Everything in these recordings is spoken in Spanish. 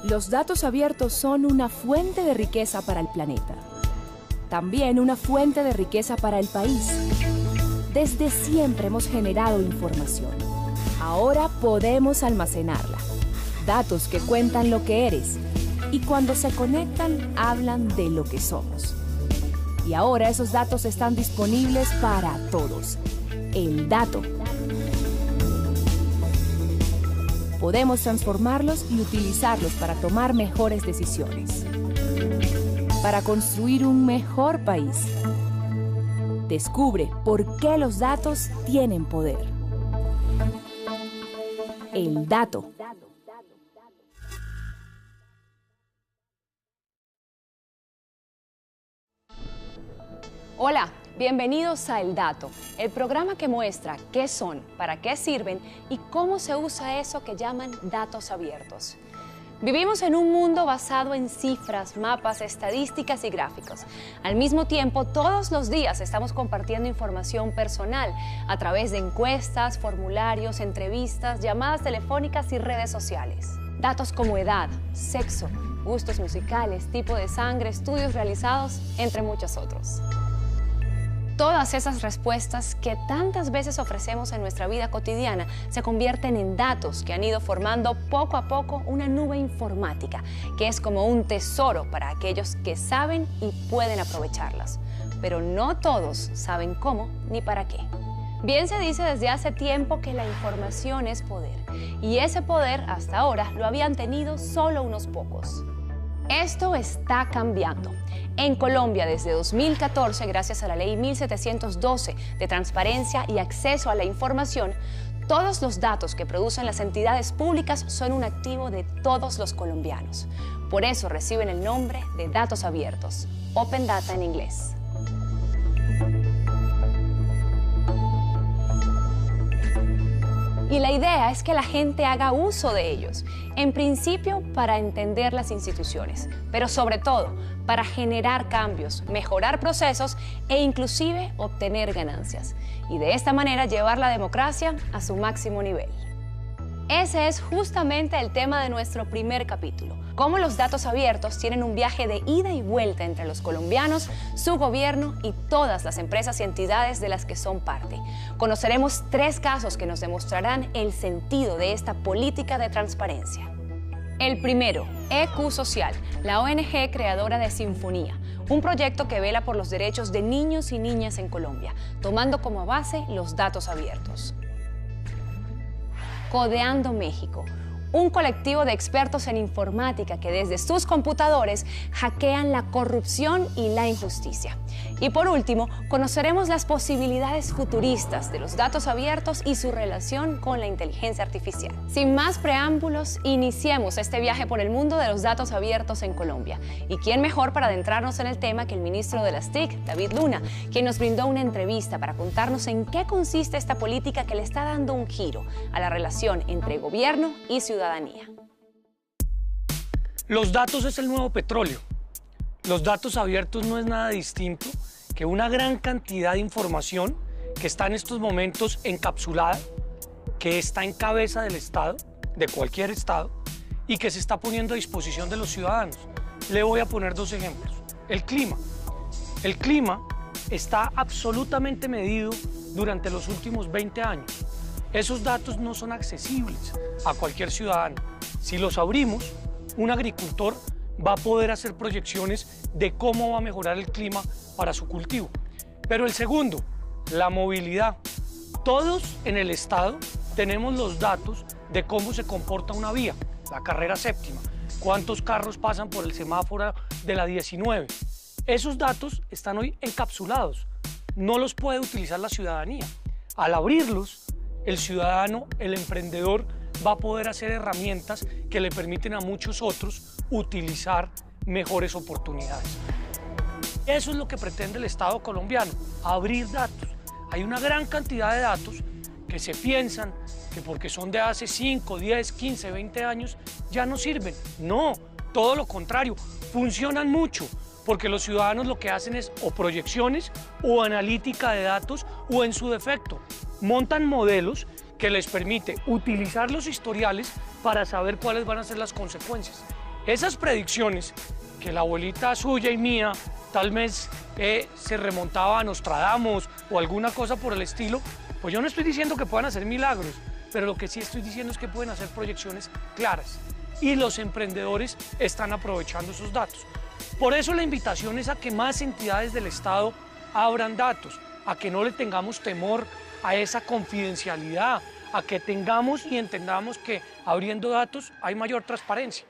Los datos abiertos son una fuente de riqueza para el planeta. También una fuente de riqueza para el país. Desde siempre hemos generado información. Ahora podemos almacenarla. Datos que cuentan lo que eres. Y cuando se conectan, hablan de lo que somos. Y ahora esos datos están disponibles para todos. El dato. Podemos transformarlos y utilizarlos para tomar mejores decisiones. Para construir un mejor país. Descubre por qué los datos tienen poder. El dato. Hola, bienvenidos a El Dato, el programa que muestra qué son, para qué sirven y cómo se usa eso que llaman datos abiertos. Vivimos en un mundo basado en cifras, mapas, estadísticas y gráficos. Al mismo tiempo, todos los días estamos compartiendo información personal a través de encuestas, formularios, entrevistas, llamadas telefónicas y redes sociales. Datos como edad, sexo, gustos musicales, tipo de sangre, estudios realizados, entre muchos otros. Todas esas respuestas que tantas veces ofrecemos en nuestra vida cotidiana se convierten en datos que han ido formando poco a poco una nube informática, que es como un tesoro para aquellos que saben y pueden aprovecharlas. Pero no todos saben cómo ni para qué. Bien se dice desde hace tiempo que la información es poder, y ese poder hasta ahora lo habían tenido solo unos pocos. Esto está cambiando. En Colombia, desde 2014, gracias a la Ley 1712 de Transparencia y Acceso a la Información, todos los datos que producen las entidades públicas son un activo de todos los colombianos. Por eso reciben el nombre de datos abiertos, Open Data en inglés. Y la idea es que la gente haga uso de ellos, en principio para entender las instituciones, pero sobre todo para generar cambios, mejorar procesos e inclusive obtener ganancias. Y de esta manera llevar la democracia a su máximo nivel. Ese es justamente el tema de nuestro primer capítulo, cómo los datos abiertos tienen un viaje de ida y vuelta entre los colombianos, su gobierno y todas las empresas y entidades de las que son parte. Conoceremos 3 casos que nos demostrarán el sentido de esta política de transparencia. El primero, EQ Social, la ONG creadora de Sinfonía, un proyecto que vela por los derechos de niños y niñas en Colombia, tomando como base los datos abiertos. Codeando México, un colectivo de expertos en informática que desde sus computadores hackean la corrupción y la injusticia. Y por último, conoceremos las posibilidades futuristas de los datos abiertos y su relación con la inteligencia artificial. Sin más preámbulos, iniciemos este viaje por el mundo de los datos abiertos en Colombia. ¿Y quién mejor para adentrarnos en el tema que el ministro de las TIC, David Luna, quien nos brindó una entrevista para contarnos en qué consiste esta política que le está dando un giro a la relación entre gobierno y ciudadanía? Los datos es el nuevo petróleo. Los datos abiertos no es nada distinto que una gran cantidad de información que está en estos momentos encapsulada, que está en cabeza del Estado, de cualquier Estado, y que se está poniendo a disposición de los ciudadanos. Le voy a poner 2 ejemplos. El clima. El clima está absolutamente medido durante los últimos 20 años. Esos datos no son accesibles a cualquier ciudadano. Si los abrimos, un agricultor va a poder hacer proyecciones de cómo va a mejorar el clima para su cultivo. Pero el segundo, la movilidad. Todos en el Estado tenemos los datos de cómo se comporta una vía, la carrera séptima, cuántos carros pasan por el semáforo de la 19. Esos datos están hoy encapsulados, no los puede utilizar la ciudadanía. Al abrirlos, el ciudadano, el emprendedor, va a poder hacer herramientas que le permiten a muchos otros utilizar mejores oportunidades. Eso es lo que pretende el Estado colombiano, abrir datos. Hay una gran cantidad de datos que se piensan que porque son de hace 5, 10, 15, 20 años ya no sirven. No, todo lo contrario, funcionan mucho porque los ciudadanos lo que hacen es o proyecciones o analítica de datos o en su defecto montan modelos que les permite utilizar los historiales para saber cuáles van a ser las consecuencias. Esas predicciones que la abuelita suya y mía tal vez se remontaba a Nostradamus o alguna cosa por el estilo, pues yo no estoy diciendo que puedan hacer milagros, pero lo que sí estoy diciendo es que pueden hacer proyecciones claras y los emprendedores están aprovechando esos datos. Por eso la invitación es a que más entidades del Estado abran datos, a que no le tengamos temor a esa confidencialidad, a que tengamos y entendamos que abriendo datos hay mayor transparencia.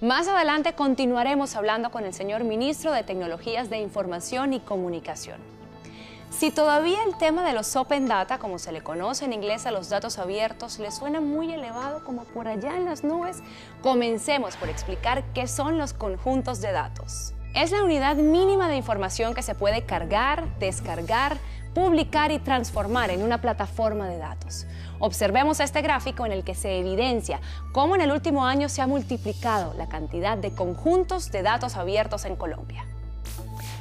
Más adelante continuaremos hablando con el señor Ministro de Tecnologías de Información y Comunicación. Si todavía el tema de los Open Data, como se le conoce en inglés a los datos abiertos, le suena muy elevado como por allá en las nubes, comencemos por explicar qué son los conjuntos de datos. Es la unidad mínima de información que se puede cargar, descargar, publicar y transformar en una plataforma de datos. Observemos este gráfico en el que se evidencia cómo en el último año se ha multiplicado la cantidad de conjuntos de datos abiertos en Colombia.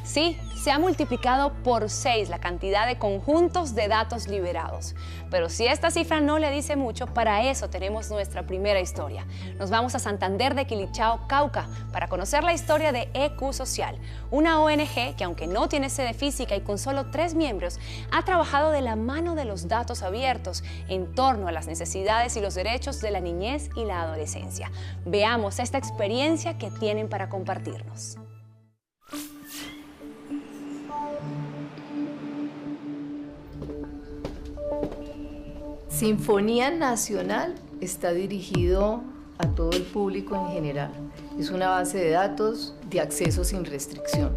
Sí, se ha multiplicado por 6 la cantidad de conjuntos de datos liberados. Pero si esta cifra no le dice mucho, para eso tenemos nuestra primera historia. Nos vamos a Santander de Quilichao, Cauca, para conocer la historia de EQ Social, una ONG que, aunque no tiene sede física y con solo 3 miembros, ha trabajado de la mano de los datos abiertos en torno a las necesidades y los derechos de la niñez y la adolescencia. Veamos esta experiencia que tienen para compartirnos. Sinfonía Nacional está dirigido a todo el público en general. Es una base de datos de acceso sin restricción.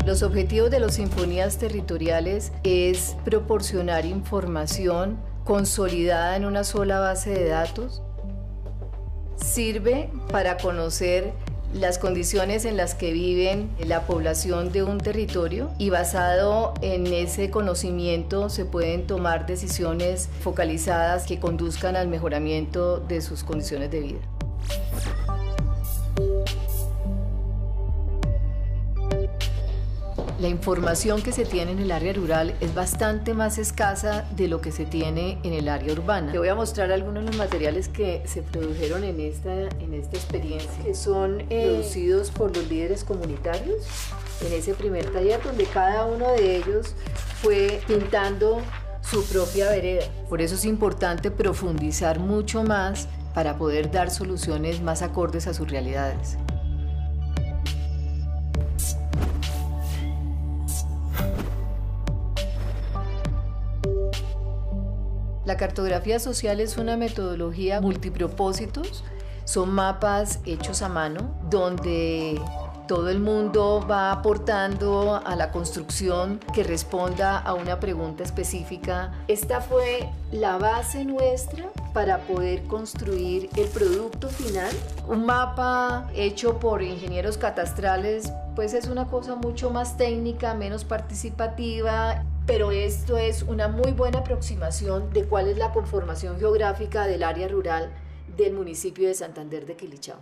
Los objetivos de las sinfonías territoriales es proporcionar información consolidada en una sola base de datos. Sirve para conocer las condiciones en las que viven la población de un territorio y basado en ese conocimiento se pueden tomar decisiones focalizadas que conduzcan al mejoramiento de sus condiciones de vida. La información que se tiene en el área rural es bastante más escasa de lo que se tiene en el área urbana. Te voy a mostrar algunos de los materiales que se produjeron en esta experiencia, que son producidos por los líderes comunitarios en ese primer taller, donde cada uno de ellos fue pintando su propia vereda. Por eso es importante profundizar mucho más para poder dar soluciones más acordes a sus realidades. La cartografía social es una metodología multipropósitos, son mapas hechos a mano donde todo el mundo va aportando a la construcción que responda a una pregunta específica. Esta fue la base nuestra para poder construir el producto final. Un mapa hecho por ingenieros catastrales pues es una cosa mucho más técnica, menos participativa, pero esto es una muy buena aproximación de cuál es la conformación geográfica del área rural del municipio de Santander de Quilichao.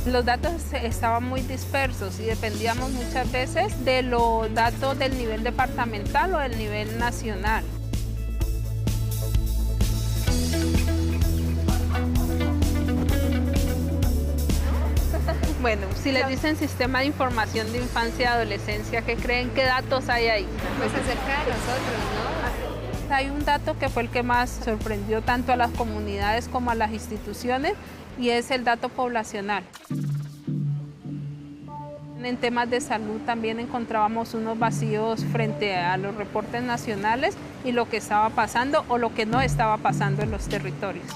Los datos estaban muy dispersos y dependíamos muchas veces de los datos del nivel departamental o del nivel nacional. Bueno, si les dicen Sistema de Información de Infancia y Adolescencia, ¿qué creen? ¿Qué datos hay ahí? Pues acerca de nosotros, ¿no? Hay un dato que fue el que más sorprendió tanto a las comunidades como a las instituciones y es el dato poblacional. En temas de salud también encontrábamos unos vacíos frente a los reportes nacionales y lo que estaba pasando o lo que no estaba pasando en los territorios.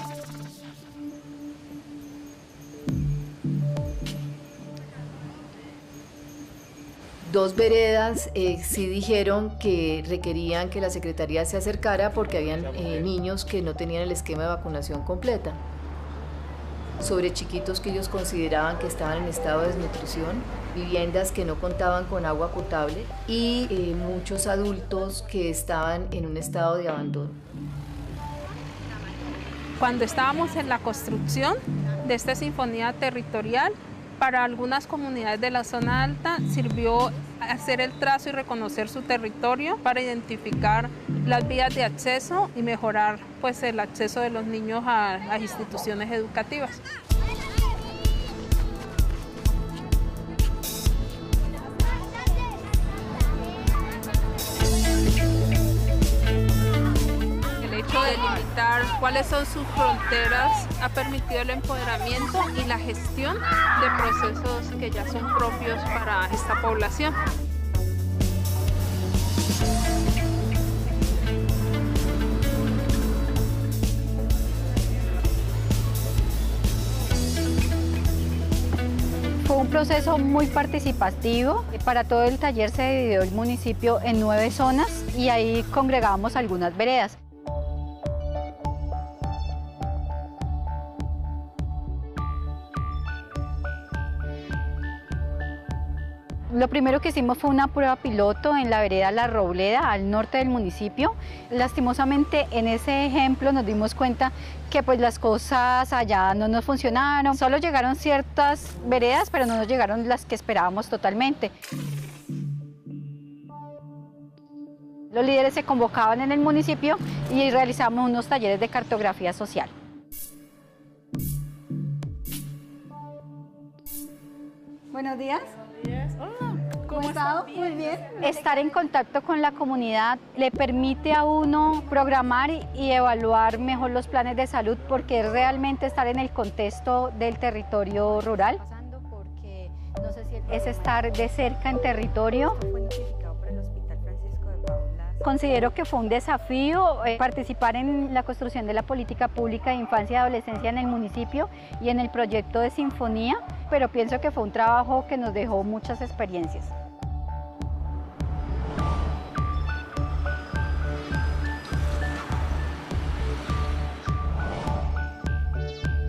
2 veredas sí dijeron que requerían que la Secretaría se acercara porque habían niños que no tenían el esquema de vacunación completa. Sobre chiquitos que ellos consideraban que estaban en estado de desnutrición, viviendas que no contaban con agua potable y muchos adultos que estaban en un estado de abandono. Cuando estábamos en la construcción de esta sinfonía territorial, para algunas comunidades de la zona alta sirvió hacer el trazo y reconocer su territorio para identificar las vías de acceso y mejorar pues, el acceso de los niños a las instituciones educativas. De delimitar cuáles son sus fronteras ha permitido el empoderamiento y la gestión de procesos que ya son propios para esta población. Fue un proceso muy participativo. Para todo el taller se dividió el municipio en 9 zonas y ahí congregamos algunas veredas. Lo primero que hicimos fue una prueba piloto en la vereda La Robleda, al norte del municipio. Lastimosamente, en ese ejemplo nos dimos cuenta que pues, las cosas allá no nos funcionaron. Solo llegaron ciertas veredas, pero no nos llegaron las que esperábamos totalmente. Los líderes se convocaban en el municipio y realizamos unos talleres de cartografía social. Buenos días. Hola, ¿cómo está? Muy bien. Estar en contacto con la comunidad le permite a uno programar y evaluar mejor los planes de salud porque es realmente estar en el contexto del territorio rural. Es estar de cerca en territorio. Considero que fue un desafío participar en la construcción de la política pública de infancia y adolescencia en el municipio y en el proyecto de Sinfonía, pero pienso que fue un trabajo que nos dejó muchas experiencias.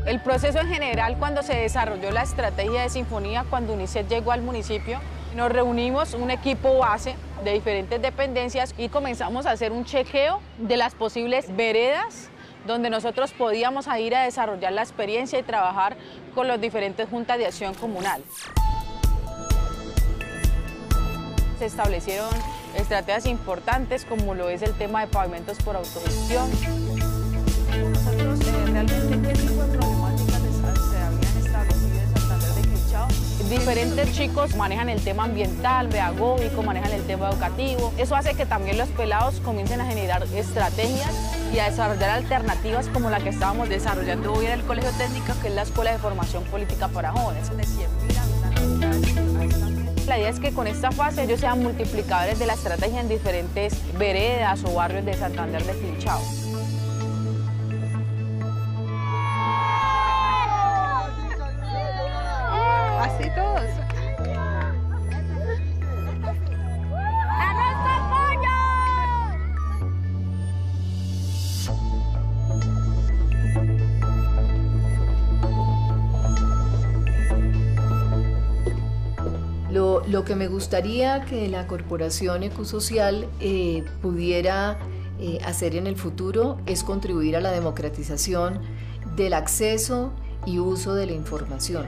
El proceso en general, cuando se desarrolló la estrategia de Sinfonía, cuando UNICEF llegó al municipio, nos reunimos un equipo base de diferentes dependencias y comenzamos a hacer un chequeo de las posibles veredas donde nosotros podíamos ir a desarrollar la experiencia y trabajar con las diferentes juntas de acción comunal. Se establecieron estrategias importantes como lo es el tema de pavimentos por autogestión. Nosotros realmente qué tipo de problemáticas se habían establecido en Santander de Quilichao. Diferentes chicos manejan el tema ambiental, pedagógico, manejan el tema educativo. Eso hace que también los pelados comiencen a generar estrategias y a desarrollar alternativas como la que estábamos desarrollando hoy en el Colegio Técnico, que es la Escuela de Formación Política para Jóvenes. La idea es que con esta fase ellos sean multiplicadores de la estrategia en diferentes veredas o barrios de Santander de Quilichao. Así todos. Lo que me gustaría que la Corporación Ecosocial pudiera hacer en el futuro es contribuir a la democratización del acceso y uso de la información.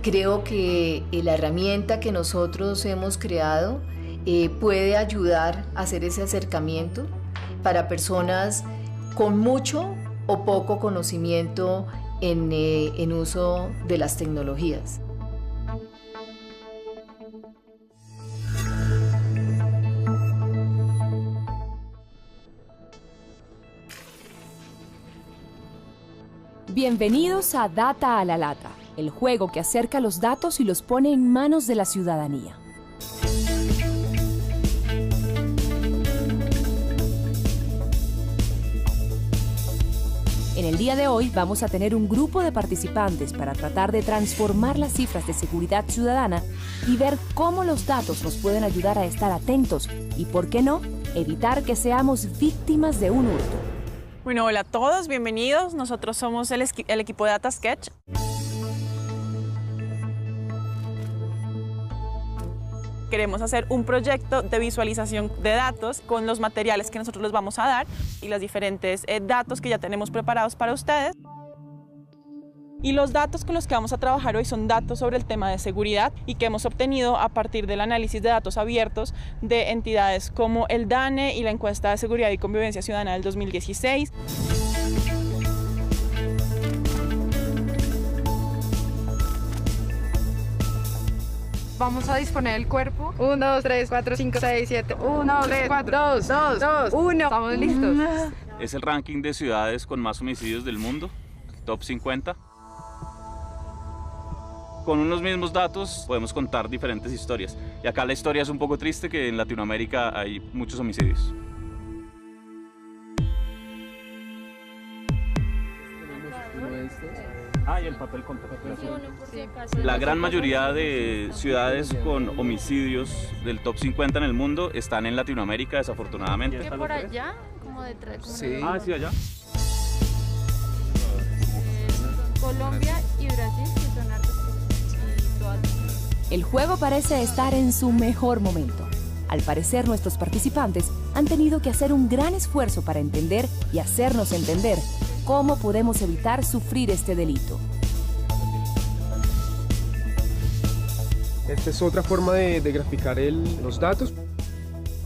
Creo que la herramienta que nosotros hemos creado puede ayudar a hacer ese acercamiento para personas con mucho o poco conocimiento en uso de las tecnologías. Bienvenidos a Data a la Lata, el juego que acerca los datos y los pone en manos de la ciudadanía. En el día de hoy vamos a tener un grupo de participantes para tratar de transformar las cifras de seguridad ciudadana y ver cómo los datos nos pueden ayudar a estar atentos y, ¿por qué no?, evitar que seamos víctimas de un hurto. Bueno, hola a todos, bienvenidos. Nosotros somos el equipo de Data Sketch. Queremos hacer un proyecto de visualización de datos con los materiales que nosotros les vamos a dar y los diferentes datos que ya tenemos preparados para ustedes. Y los datos con los que vamos a trabajar hoy son datos sobre el tema de seguridad y que hemos obtenido a partir del análisis de datos abiertos de entidades como el DANE y la encuesta de seguridad y convivencia ciudadana del 2016. Vamos a disponer el cuerpo. 1, 2, 3, 4, 5, 6, 7. 1, 3, 4, 2, 2, 1. Estamos listos. Es el ranking de ciudades con más homicidios del mundo, top 50. Con unos mismos datos podemos contar diferentes historias. Y acá la historia es un poco triste, que en Latinoamérica hay muchos homicidios. Y el papel contaminación. La gran mayoría de ciudades con homicidios del top 50 en el mundo están en Latinoamérica, desafortunadamente. ¿Qué por allá? Como detrás. Sí. Sí, allá. Colombia y Brasil, que son hartos. El juego parece estar en su mejor momento. Al parecer, nuestros participantes han tenido que hacer un gran esfuerzo para entender y hacernos entender cómo podemos evitar sufrir este delito. Esta es otra forma de graficar los datos.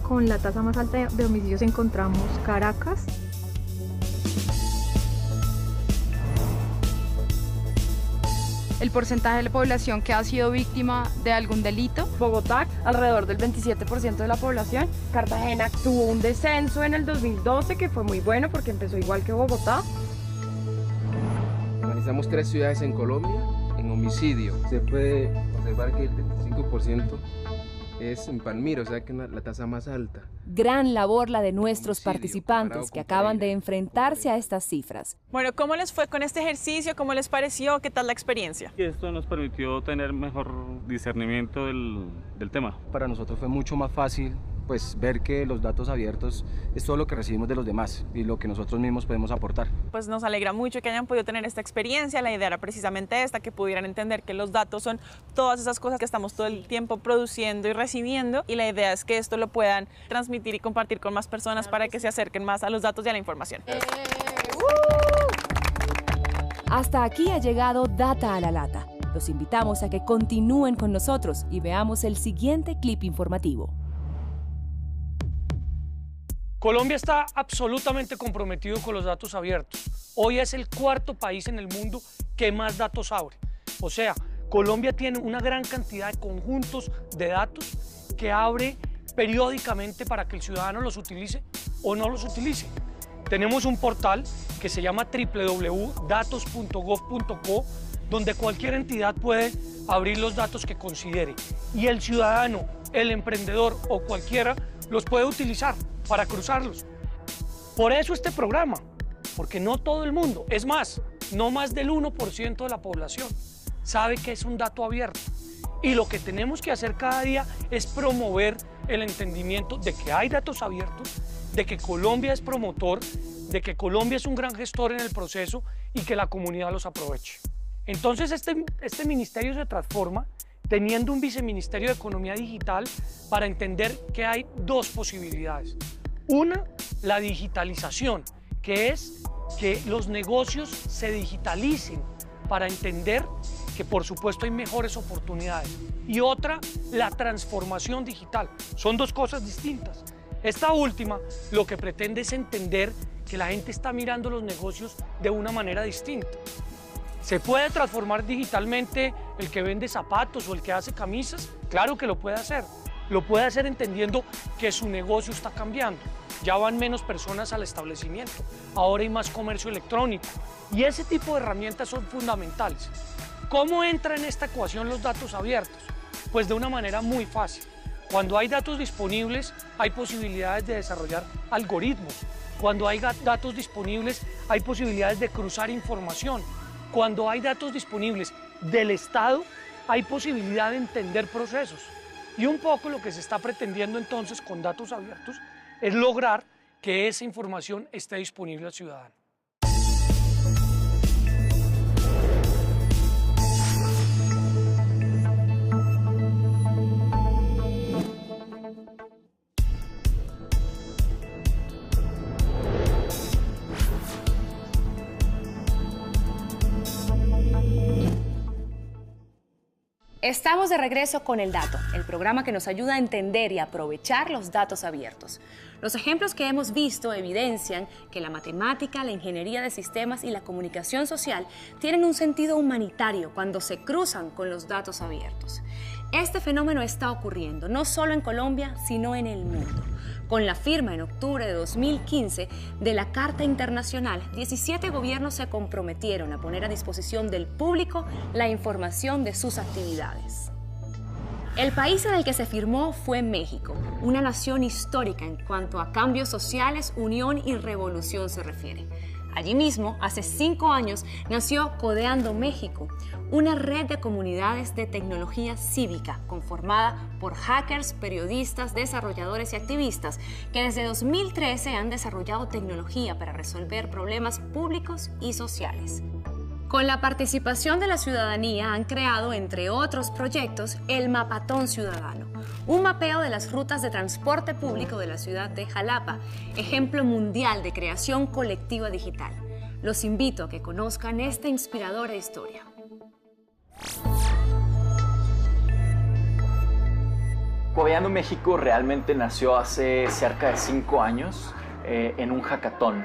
Con la tasa más alta de homicidios encontramos Caracas. El porcentaje de la población que ha sido víctima de algún delito. Bogotá, alrededor del 27% de la población. Cartagena tuvo un descenso en el 2012 que fue muy bueno porque empezó igual que Bogotá. Analizamos 3 ciudades en Colombia en homicidio. Se puede observar que el 25% es en Palmira, o sea que es la tasa más alta. Gran labor la de nuestros participantes que acaban de enfrentarse a estas cifras. Bueno, ¿cómo les fue con este ejercicio? ¿Cómo les pareció? ¿Qué tal la experiencia? Y esto nos permitió tener mejor discernimiento del tema. Para nosotros fue mucho más fácil pues ver que los datos abiertos es todo lo que recibimos de los demás y lo que nosotros mismos podemos aportar. Pues nos alegra mucho que hayan podido tener esta experiencia. La idea era precisamente esta, que pudieran entender que los datos son todas esas cosas que estamos todo el tiempo produciendo y recibiendo, y la idea es que esto lo puedan transmitir y compartir con más personas para que se acerquen más a los datos y a la información. Hasta aquí ha llegado Data a la Lata. Los invitamos a que continúen con nosotros y veamos el siguiente clip informativo. Colombia está absolutamente comprometido con los datos abiertos. Hoy es el 4º país en el mundo que más datos abre. O sea, Colombia tiene una gran cantidad de conjuntos de datos que abre periódicamente para que el ciudadano los utilice o no los utilice. Tenemos un portal que se llama www.datos.gov.co, donde cualquier entidad puede abrir los datos que considere, y el ciudadano, el emprendedor o cualquiera los puede utilizar para cruzarlos. Por eso este programa, porque no todo el mundo, es más, no más del 1% de la población sabe que es un dato abierto. Y lo que tenemos que hacer cada día es promover el entendimiento de que hay datos abiertos, de que Colombia es promotor, de que Colombia es un gran gestor en el proceso y que la comunidad los aproveche. Entonces este ministerio se transforma teniendo un viceministerio de Economía Digital para entender que hay 2 posibilidades. Una, la digitalización, que es que los negocios se digitalicen para entender que por supuesto hay mejores oportunidades. Y otra, la transformación digital. Son 2 cosas distintas. Esta última lo que pretende es entender que la gente está mirando los negocios de una manera distinta. ¿Se puede transformar digitalmente el que vende zapatos o el que hace camisas? Claro que lo puede hacer. Lo puede hacer entendiendo que su negocio está cambiando. Ya van menos personas al establecimiento. Ahora hay más comercio electrónico. Y ese tipo de herramientas son fundamentales. ¿Cómo entra en esta ecuación los datos abiertos? Pues de una manera muy fácil. Cuando hay datos disponibles, hay posibilidades de desarrollar algoritmos. Cuando hay datos disponibles, hay posibilidades de cruzar información. Cuando hay datos disponibles del Estado, hay posibilidad de entender procesos. Y un poco lo que se está pretendiendo entonces con datos abiertos es lograr que esa información esté disponible al ciudadano. Estamos de regreso con El Dato, el programa que nos ayuda a entender y aprovechar los datos abiertos. Los ejemplos que hemos visto evidencian que la matemática, la ingeniería de sistemas y la comunicación social tienen un sentido humanitario cuando se cruzan con los datos abiertos. Este fenómeno está ocurriendo no solo en Colombia, sino en el mundo. Con la firma en octubre de 2015 de la Carta Internacional, 17 gobiernos se comprometieron a poner a disposición del público la información de sus actividades. El país en el que se firmó fue México, una nación histórica en cuanto a cambios sociales, unión y revolución se refiere. Allí mismo, hace 5 años, nació Codeando México, una red de comunidades de tecnología cívica conformada por hackers, periodistas, desarrolladores y activistas que desde 2013 han desarrollado tecnología para resolver problemas públicos y sociales. Con la participación de la ciudadanía han creado, entre otros proyectos, el Mapatón Ciudadano, un mapeo de las rutas de transporte público de la ciudad de Jalapa, ejemplo mundial de creación colectiva digital. Los invito a que conozcan esta inspiradora historia. Codeando México realmente nació hace cerca de 5 años en un hackathon.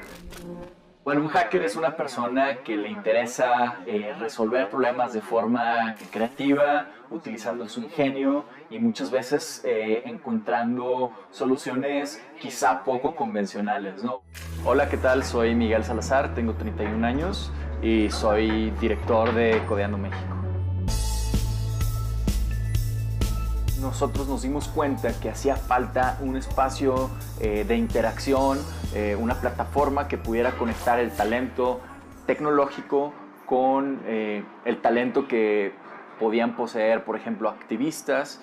Bueno, un hacker es una persona que le interesa resolver problemas de forma creativa, utilizando su ingenio y muchas veces encontrando soluciones quizá poco convencionales, ¿no? Hola, ¿qué tal? Soy Miguel Salazar, tengo 31 años y soy director de Codeando México. Nosotros nos dimos cuenta que hacía falta un espacio de interacción, una plataforma que pudiera conectar el talento tecnológico con el talento que podían poseer, por ejemplo, activistas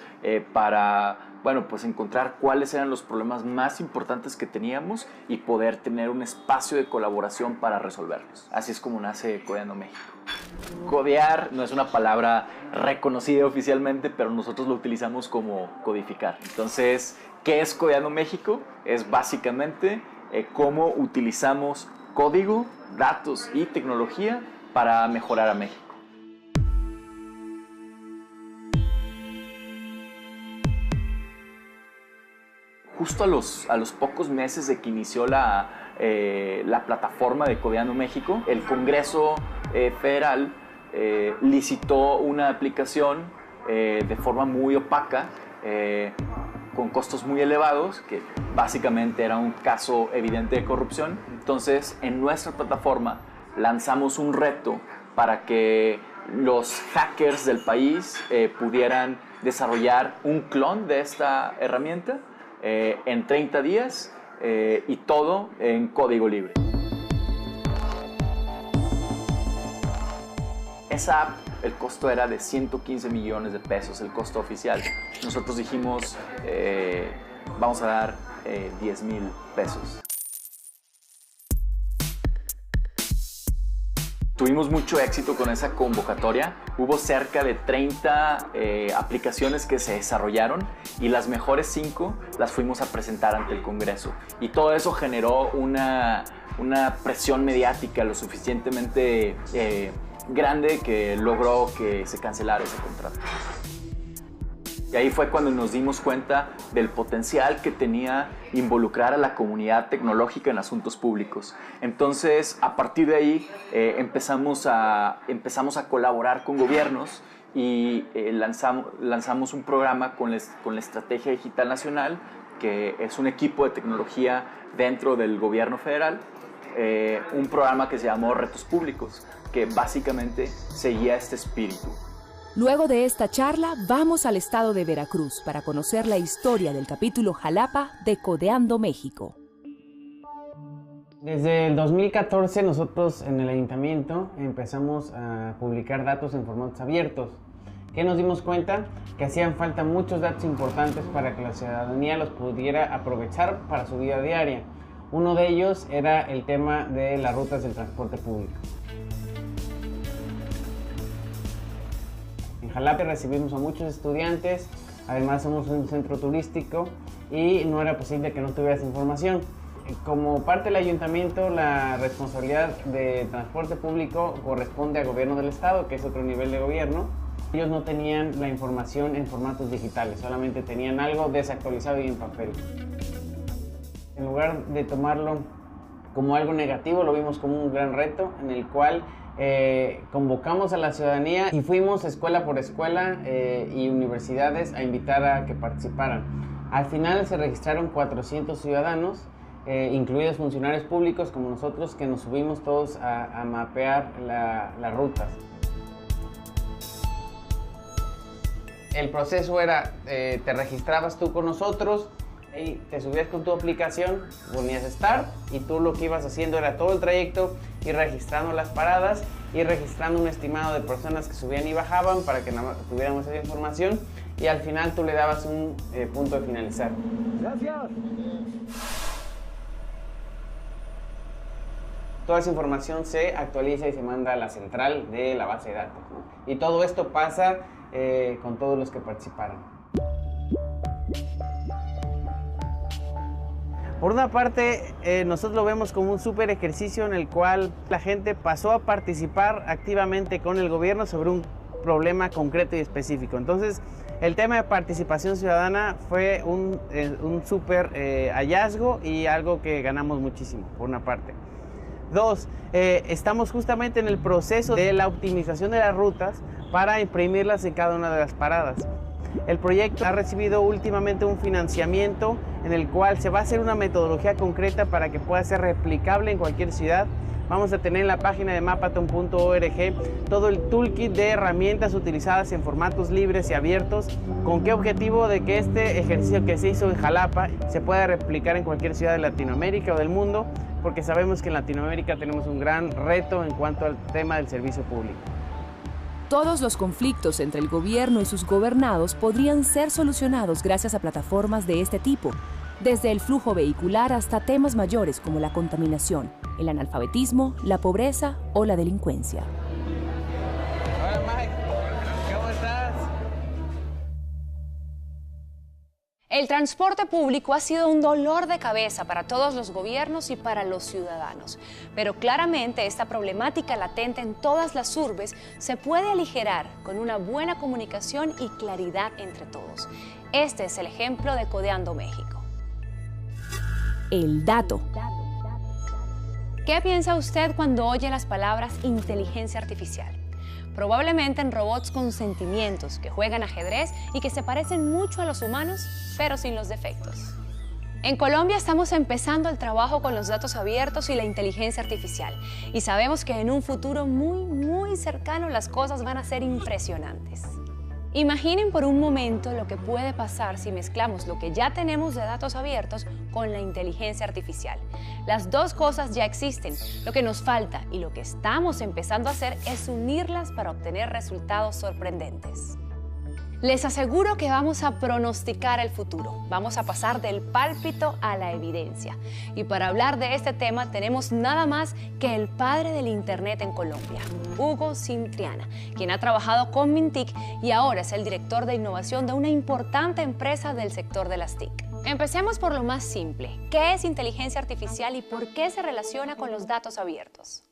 para, bueno, pues encontrar cuáles eran los problemas más importantes que teníamos y poder tener un espacio de colaboración para resolverlos. Así es como nace Codeando México. Codear no es una palabra reconocida oficialmente, pero nosotros lo utilizamos como codificar. Entonces, ¿qué es Codeando México? Es básicamente cómo utilizamos código, datos y tecnología para mejorar a México. Justo a los pocos meses de que inició la plataforma de Codeando México, el Congreso Federal licitó una aplicación de forma muy opaca, con costos muy elevados, que básicamente era un caso evidente de corrupción. Entonces, en nuestra plataforma lanzamos un reto para que los hackers del país pudieran desarrollar un clon de esta herramienta en 30 días y todo en código libre. Esa app, el costo era de 115 millones de pesos, el costo oficial. Nosotros dijimos, vamos a dar 10,000 pesos. Tuvimos mucho éxito con esa convocatoria. Hubo cerca de 30 aplicaciones que se desarrollaron y las mejores 5 las fuimos a presentar ante el Congreso. Y todo eso generó una presión mediática lo suficientemente grande que logró que se cancelara ese contrato. Y ahí fue cuando nos dimos cuenta del potencial que tenía involucrar a la comunidad tecnológica en asuntos públicos. Entonces, a partir de ahí, empezamos a colaborar con gobiernos y lanzamos un programa con la Estrategia Digital Nacional, que es un equipo de tecnología dentro del gobierno federal, un programa que se llamó Retos Públicos, que básicamente seguía este espíritu. Luego de esta charla, vamos al estado de Veracruz para conocer la historia del capítulo Jalapa de Codeando México. Desde el 2014 nosotros en el ayuntamiento empezamos a publicar datos en formatos abiertos. ¿Qué nos dimos cuenta? Que hacían falta muchos datos importantes para que la ciudadanía los pudiera aprovechar para su vida diaria. Uno de ellos era el tema de las rutas del transporte público. En Jalapa recibimos a muchos estudiantes, además somos un centro turístico y no era posible que no tuvieras información. Como parte del ayuntamiento, la responsabilidad de transporte público corresponde al gobierno del estado, que es otro nivel de gobierno. Ellos no tenían la información en formatos digitales, solamente tenían algo desactualizado y en papel. En lugar de tomarlo como algo negativo, lo vimos como un gran reto en el cual convocamos a la ciudadanía y fuimos escuela por escuela y universidades a invitar a que participaran. Al final se registraron 400 ciudadanos, incluidos funcionarios públicos como nosotros, que nos subimos todos a mapear las rutas. El proceso era, te registrabas tú con nosotros, y te subías con tu aplicación, ponías Start y tú lo que ibas haciendo era todo el trayecto, ir registrando las paradas, ir registrando un estimado de personas que subían y bajaban para que tuviéramos esa información y al final tú le dabas un punto de finalizar. Gracias. Toda esa información se actualiza y se manda a la central de la base de datos, ¿no? Y todo esto pasa con todos los que participaron. Por una parte, nosotros lo vemos como un súper ejercicio en el cual la gente pasó a participar activamente con el gobierno sobre un problema concreto y específico. Entonces, el tema de participación ciudadana fue un súper hallazgo y algo que ganamos muchísimo, por una parte. Dos, estamos justamente en el proceso de la optimización de las rutas para imprimirlas en cada una de las paradas. El proyecto ha recibido últimamente un financiamiento en el cual se va a hacer una metodología concreta para que pueda ser replicable en cualquier ciudad. Vamos a tener en la página de mapaton.org todo el toolkit de herramientas utilizadas en formatos libres y abiertos. ¿Con qué objetivo? De que este ejercicio que se hizo en Jalapa se pueda replicar en cualquier ciudad de Latinoamérica o del mundo, porque sabemos que en Latinoamérica tenemos un gran reto en cuanto al tema del servicio público. Todos los conflictos entre el gobierno y sus gobernados podrían ser solucionados gracias a plataformas de este tipo, desde el flujo vehicular hasta temas mayores como la contaminación, el analfabetismo, la pobreza o la delincuencia. Hola Mike, ¿cómo estás? El transporte público ha sido un dolor de cabeza para todos los gobiernos y para los ciudadanos, pero claramente esta problemática latente en todas las urbes se puede aligerar con una buena comunicación y claridad entre todos. Este es el ejemplo de Codeando México. El dato. ¿Qué piensa usted cuando oye las palabras inteligencia artificial? Probablemente en robots con sentimientos, que juegan ajedrez y que se parecen mucho a los humanos, pero sin los defectos. En Colombia estamos empezando el trabajo con los datos abiertos y la inteligencia artificial, y sabemos que en un futuro muy cercano las cosas van a ser impresionantes. Imaginen por un momento lo que puede pasar si mezclamos lo que ya tenemos de datos abiertos con la inteligencia artificial. Las dos cosas ya existen. Lo que nos falta y lo que estamos empezando a hacer es unirlas para obtener resultados sorprendentes. Les aseguro que vamos a pronosticar el futuro, vamos a pasar del pálpito a la evidencia. Y para hablar de este tema tenemos nada más que el padre del Internet en Colombia, Hugo Cintriana, quien ha trabajado con Mintic y ahora es el director de innovación de una importante empresa del sector de las TIC. Empecemos por lo más simple. ¿Qué es inteligencia artificial y por qué se relaciona con los datos abiertos?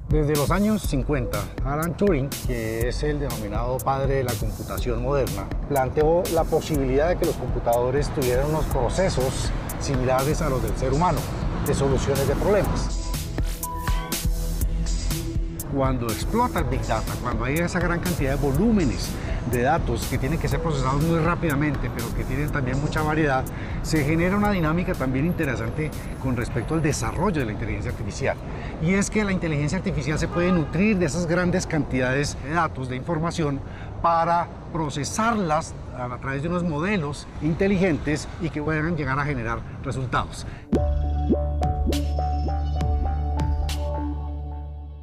Desde los años 50, Alan Turing, que es el denominado padre de la computación moderna, planteó la posibilidad de que los computadores tuvieran unos procesos similares a los del ser humano, de soluciones de problemas. Cuando explota el Big Data, cuando hay esa gran cantidad de volúmenes de datos que tienen que ser procesados muy rápidamente, pero que tienen también mucha variedad, se genera una dinámica también interesante con respecto al desarrollo de la inteligencia artificial. Y es que la inteligencia artificial se puede nutrir de esas grandes cantidades de datos, de información, para procesarlas a través de unos modelos inteligentes y que puedan llegar a generar resultados.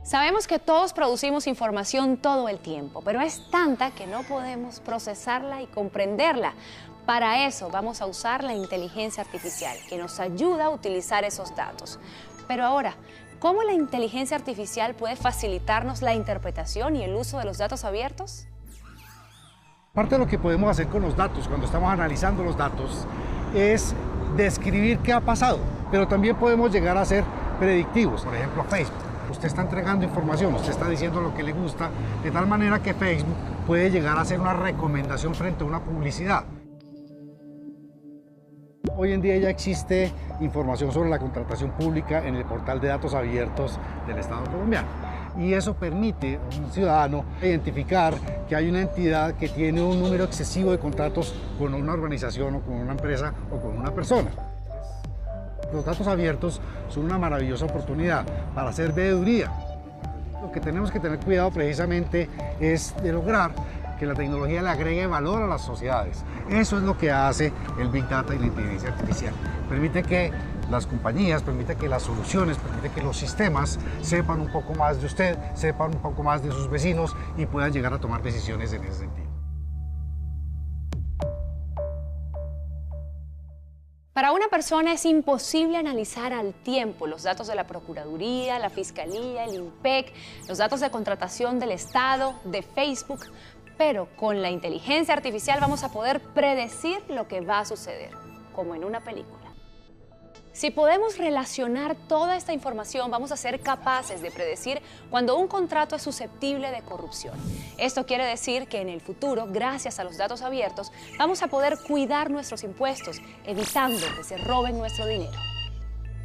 Sabemos que todos producimos información todo el tiempo, pero es tanta que no podemos procesarla y comprenderla. Para eso vamos a usar la inteligencia artificial, que nos ayuda a utilizar esos datos. Pero ahora, ¿cómo la inteligencia artificial puede facilitarnos la interpretación y el uso de los datos abiertos? Parte de lo que podemos hacer con los datos, cuando estamos analizando los datos, es describir qué ha pasado, pero también podemos llegar a ser predictivos. Por ejemplo, Facebook. Usted está entregando información, usted está diciendo lo que le gusta, de tal manera que Facebook puede llegar a hacer una recomendación frente a una publicidad. Hoy en día ya existe información sobre la contratación pública en el portal de datos abiertos del Estado colombiano. Y eso permite a un ciudadano identificar que hay una entidad que tiene un número excesivo de contratos con una organización o con una empresa o con una persona. Los datos abiertos son una maravillosa oportunidad para hacer veeduría. Lo que tenemos que tener cuidado precisamente es de lograr que la tecnología le agregue valor a las sociedades. Eso es lo que hace el Big Data y la inteligencia artificial. Permite que las compañías, permite que las soluciones, permite que los sistemas sepan un poco más de usted, sepan un poco más de sus vecinos y puedan llegar a tomar decisiones en ese sentido. Para una persona es imposible analizar al tiempo los datos de la Procuraduría, la Fiscalía, el INPEC, los datos de contratación del Estado, de Facebook, pero con la inteligencia artificial vamos a poder predecir lo que va a suceder, como en una película. Si podemos relacionar toda esta información, vamos a ser capaces de predecir cuando un contrato es susceptible de corrupción. Esto quiere decir que en el futuro, gracias a los datos abiertos, vamos a poder cuidar nuestros impuestos, evitando que se roben nuestro dinero.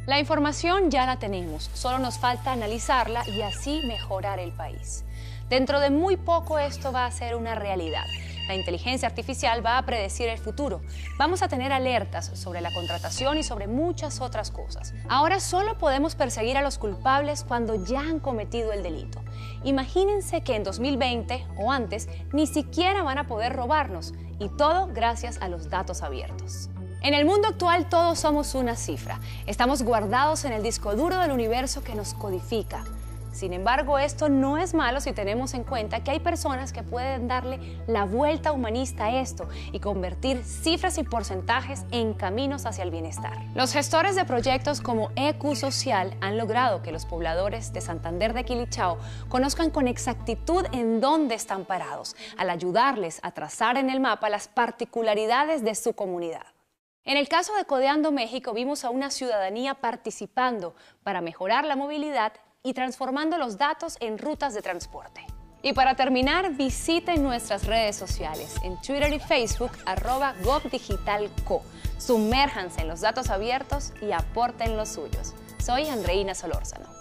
La información ya la tenemos, solo nos falta analizarla y así mejorar el país. Dentro de muy poco esto va a ser una realidad. La inteligencia artificial va a predecir el futuro. Vamos a tener alertas sobre la contratación y sobre muchas otras cosas. Ahora solo podemos perseguir a los culpables cuando ya han cometido el delito. Imagínense que en 2020 o antes ni siquiera van a poder robarnos, y todo gracias a los datos abiertos. En el mundo actual todos somos una cifra. Estamos guardados en el disco duro del universo que nos codifica. Sin embargo, esto no es malo si tenemos en cuenta que hay personas que pueden darle la vuelta humanista a esto y convertir cifras y porcentajes en caminos hacia el bienestar. Los gestores de proyectos como EQ Social han logrado que los pobladores de Santander de Quilichao conozcan con exactitud en dónde están parados, al ayudarles a trazar en el mapa las particularidades de su comunidad. En el caso de Codeando México, vimos a una ciudadanía participando para mejorar la movilidad y transformando los datos en rutas de transporte. Y para terminar, visiten nuestras redes sociales en Twitter y Facebook @govdigitalco. Sumérjanse en los datos abiertos y aporten los suyos. Soy Andreina Solórzano.